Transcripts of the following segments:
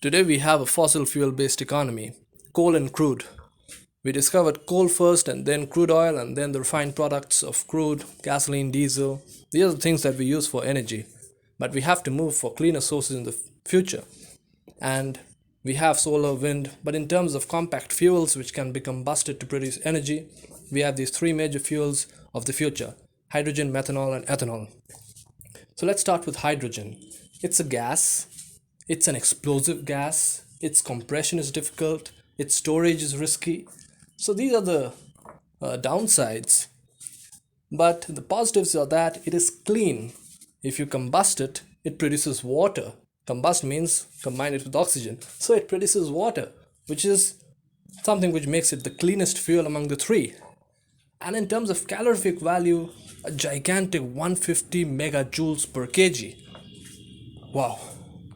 Today we have a fossil fuel based economy, coal and crude. We discovered coal first and then crude oil and then the refined products of crude, gasoline, diesel. These are the things that we use for energy. But we have to move for cleaner sources in the future. And we have solar, wind, but in terms of compact fuels which can be combusted to produce energy, we have these three major fuels of the future: hydrogen, methanol, and ethanol. So let's start with hydrogen. It's a gas, it's an explosive gas, its compression is difficult, its storage is risky. So these are the downsides. But the positives are that it is clean. If you combust it, it produces water. Combust means combine it with oxygen. So it produces water, which is something which makes it the cleanest fuel among the three. And in terms of calorific value, a gigantic 150 megajoules per kg. Wow.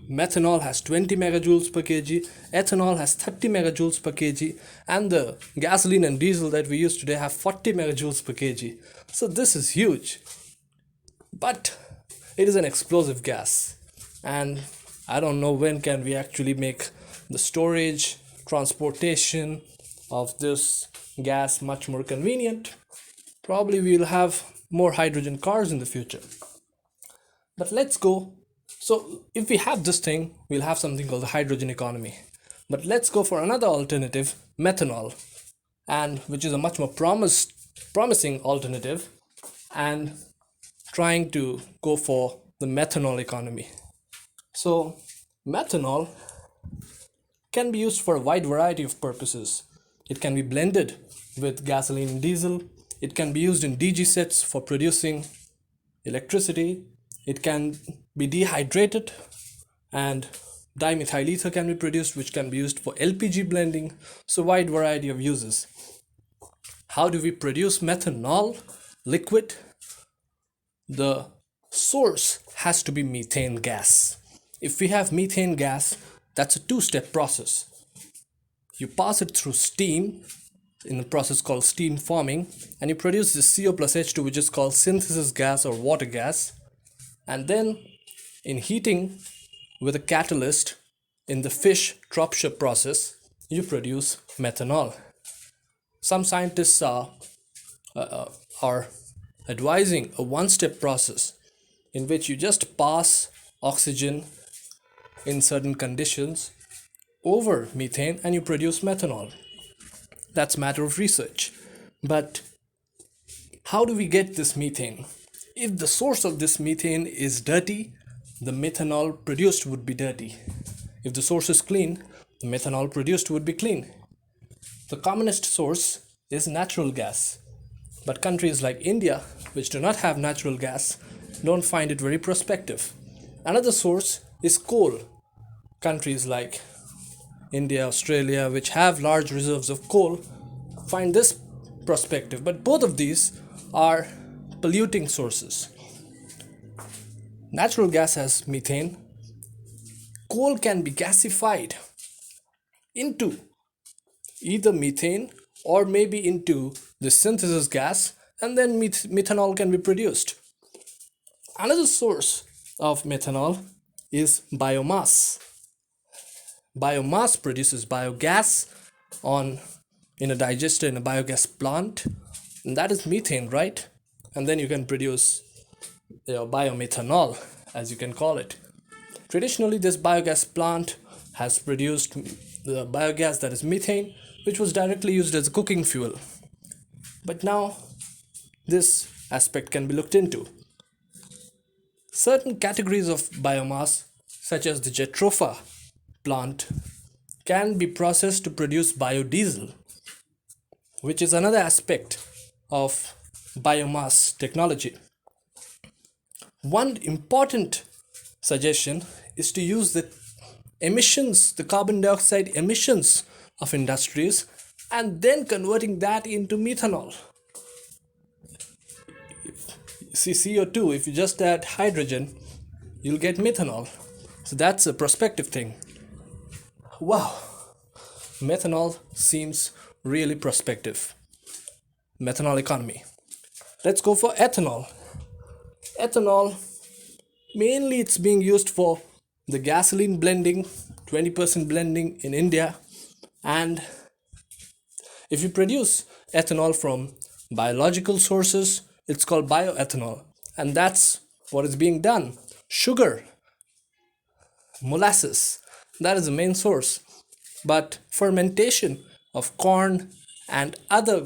Methanol has 20 megajoules per kg, ethanol has 30 megajoules per kg, and the gasoline and diesel that we use today have 40 megajoules per kg. So this is huge. But it is an explosive gas, and I don't know when can we actually make the storage, transportation of this gas much more convenient. Probably we'll have more hydrogen cars in the future. But let's go. So if we have this thing, we'll have something called the hydrogen economy. But let's go for another alternative, methanol, and which is a much more promising alternative, and trying to go for the methanol economy. So methanol can be used for a wide variety of purposes. It can be blended with gasoline and diesel. It can be used in DG sets for producing electricity. It can be dehydrated and dimethyl ether can be produced, which can be used for LPG blending. So wide variety of uses. How do we produce methanol liquid? The source has to be methane gas. If we have methane gas, that's a two-step process. You pass it through steam in a process called steam forming, and you produce this CO plus H2, which is called synthesis gas or water gas. And then in heating with a catalyst in the fish Tropsch process, you produce methanol. Some scientists are advising a one-step process in which you just pass oxygen in certain conditions over methane and you produce methanol. That's a matter of research. But how do we get this methane? If the source of this methane is dirty, the methanol produced would be dirty. If the source is clean, the methanol produced would be clean. The commonest source is natural gas. But countries like India, which do not have natural gas, don't find it very prospective. Another source is coal. Countries like India, Australia, which have large reserves of coal, find this prospective. But both of these are polluting sources. Natural gas has methane. Coal can be gasified into either methane or maybe into the synthesis gas, and then methanol can be produced. Another source of methanol is biomass. Biomass produces biogas in a digester in a biogas plant, and that is methane, right? And then you can produce biomethanol, as you can call it. Traditionally, this biogas plant has produced the biogas that is methane, which was directly used as a cooking fuel. But now this aspect can be looked into. Certain categories of biomass, such as the Jatropha plant, can be processed to produce biodiesel, which is another aspect of biomass technology. One important suggestion is to use the emissions, the carbon dioxide emissions of industries, and then converting that into methanol. See, CO2, if you just add hydrogen, you'll get methanol. So that's a prospective thing. Wow, methanol seems really prospective. Methanol economy. Let's go for ethanol. Ethanol, mainly it's being used for the gasoline blending 20% blending in India. And if you produce ethanol from biological sources, it's called bioethanol. And that's what is being done. Sugar, molasses, that is the main source. But fermentation of corn and other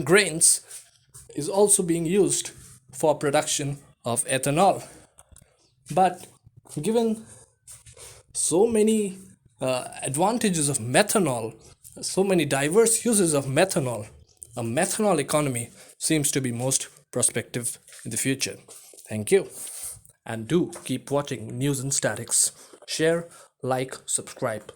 grains is also being used for production of ethanol. But given so many advantages of methanol, so many diverse uses of methanol, a methanol economy seems to be most prospective in the future. Thank you. And do keep watching News and Statics. Share, like, subscribe.